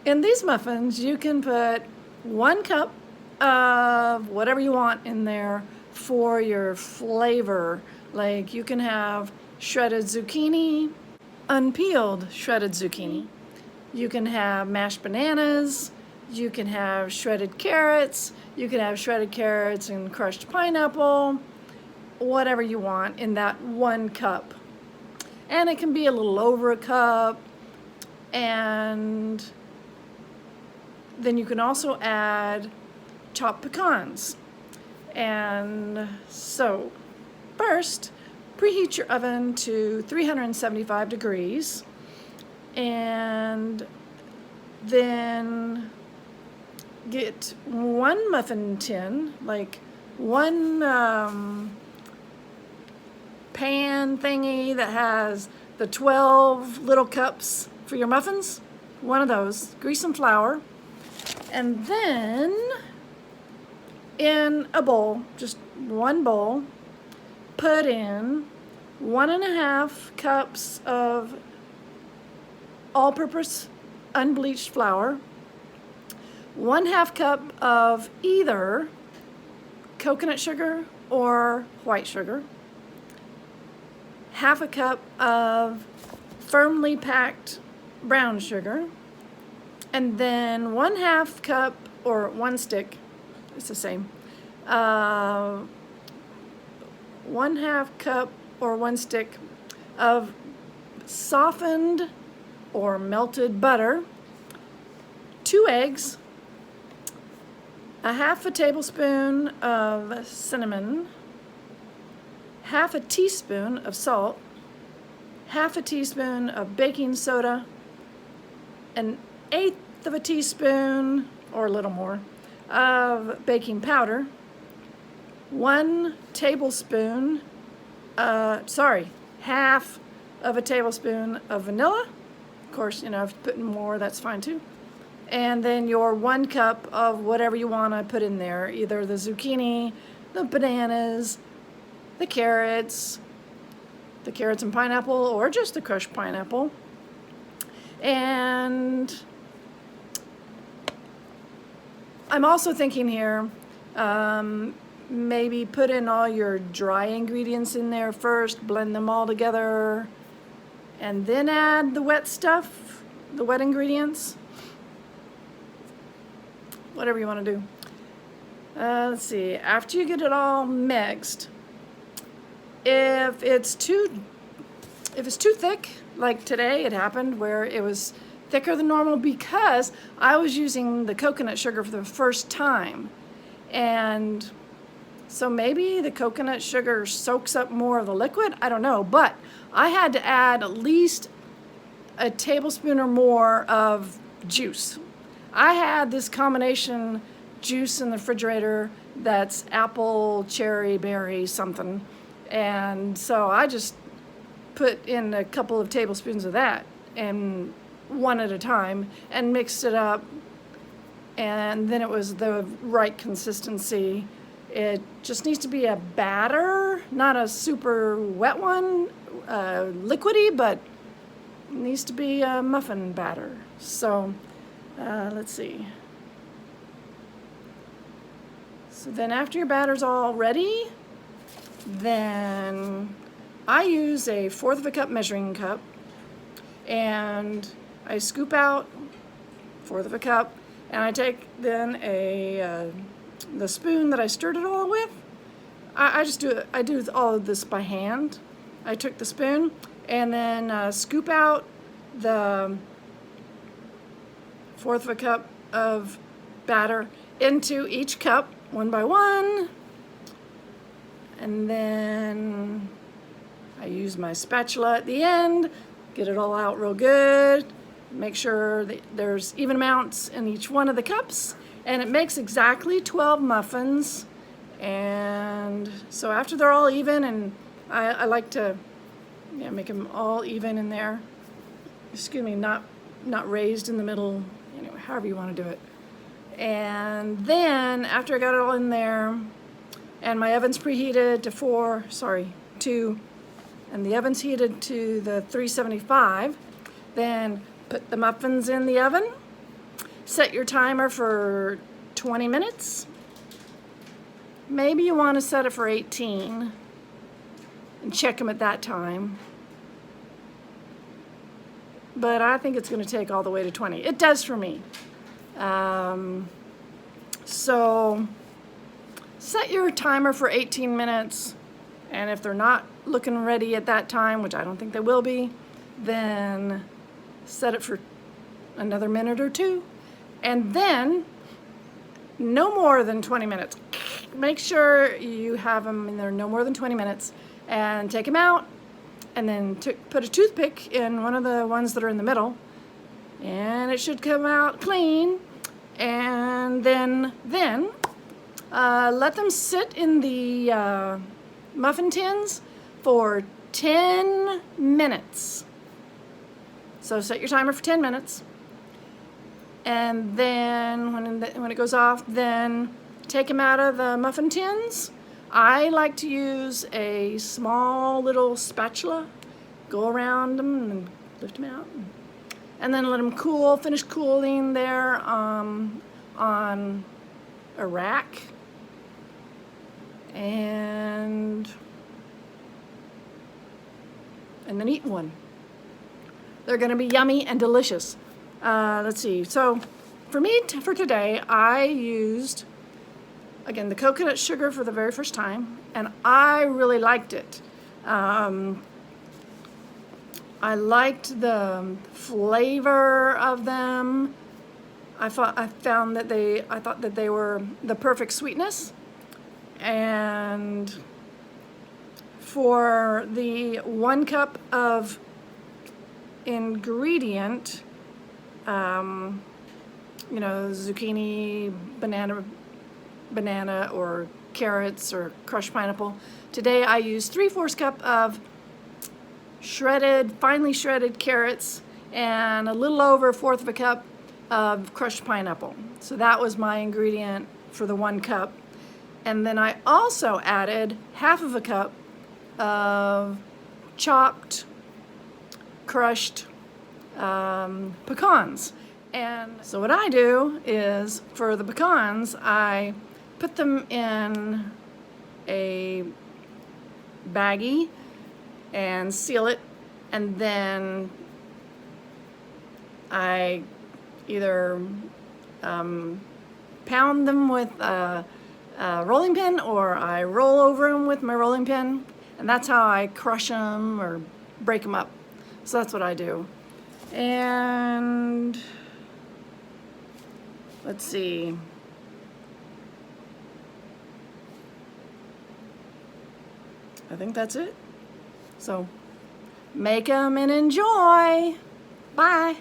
In these muffins, you can put 1 cup of whatever you want in there for your flavor. Like you can have shredded zucchini, unpeeled shredded zucchini. You can have mashed bananas. You can have shredded carrots. You can have shredded carrots and crushed pineapple. Whatever you want in that 1 cup. And it can be a little over a cup. And then you can also add chopped pecans. And so first, preheat your oven to 375 degrees. And then get 1 muffin tin, like one pan thingy that has the 12 little cups for your muffins. 1 of those. Grease some flour. And then in a bowl, just 1 bowl, put in 1.5 cups of all-purpose unbleached flour, 1/2 cup of either coconut sugar or white sugar, 1/2 cup of firmly packed brown sugar, and then 1/2 cup or 1 stick, it's the same, 1/2 cup or 1 stick of softened or melted butter, 2 eggs, 1/2 tablespoon of cinnamon, 1/2 teaspoon of salt, 1/2 teaspoon of baking soda, 1/8 teaspoon or a little more of baking powder, 1 tablespoon, 1/2 tablespoon of vanilla. Of course, if you put in more, that's fine too. And then your 1 cup of whatever you want to put in there, either the zucchini, the bananas, the carrots and pineapple, or just the crushed pineapple. And I'm also thinking here, maybe put in all your dry ingredients in there first, blend them all together, and then add the wet stuff, the wet ingredients. Whatever you want to do. Let's see, after you get it all mixed, if it's too thick, like today it happened where it was thicker than normal because I was using the coconut sugar for the first time. And so maybe the coconut sugar soaks up more of the liquid, I don't know, but I had to add at least a tablespoon or more of juice. I had this combination juice in the refrigerator that's apple, cherry, berry, something. And so I just put in a couple of tablespoons of that, and 1 at a time, and mixed it up. And then it was the right consistency. It just needs to be a batter, not a super wet one, liquidy, but it needs to be a muffin batter. So let's see. So then after your batter's all ready, then I use a 1/4 cup measuring cup, and I scoop out 1/4 cup, and I take then the spoon that I stirred it all with. I do all of this by hand. I took the spoon and then scoop out the 1/4 cup of batter into each cup, 1 by 1. And then I use my spatula at the end, get it all out real good, make sure that there's even amounts in each one of the cups, and it makes exactly 12 muffins. And so after they're all even, and I like to make them all even in there, excuse me, not raised in the middle, anyway, however you want to do it. And then after I got it all in there, and my oven's preheated to 2, and the oven's heated to the 375, then put the muffins in the oven, set your timer for 20 minutes. Maybe you want to set it for 18 and check them at that time. But I think it's going to take all the way to 20. It does for me. So set your timer for 18 minutes, and if they're not looking ready at that time, which I don't think they will be, then set it for another minute or two, and then no more than 20 minutes. Make sure you have them in there no more than 20 minutes, and take them out, and then put a toothpick in one of the ones that are in the middle, and it should come out clean. And then let them sit in the muffin tins for 10 minutes. So set your timer for 10 minutes. And then when it goes off, then take them out of the muffin tins. I like to use a small little spatula, go around them and lift them out. And then let them cool, finish cooling there on a rack. And then eat one. They're going to be yummy and delicious. Let's see. So for me, for today, I used, again, the coconut sugar for the very first time, and I really liked it. I liked the flavor of them. I thought that they were the perfect sweetness. And for the 1 cup of ingredient, zucchini, banana, or carrots, or crushed pineapple. Today I used 3/4 cup of finely shredded carrots, and a little over 1/4 of a cup of crushed pineapple. So that was my ingredient for the 1 cup. And then I also added 1/2 of a cup of chopped, crushed pecans. And so what I do is, for the pecans, I put them in a baggie and seal it, and then I either pound them with a rolling pin, or I roll over them with my rolling pin, and that's how I crush them or break them up. So that's what I do. And let's see. I think that's it. So make them and enjoy. Bye.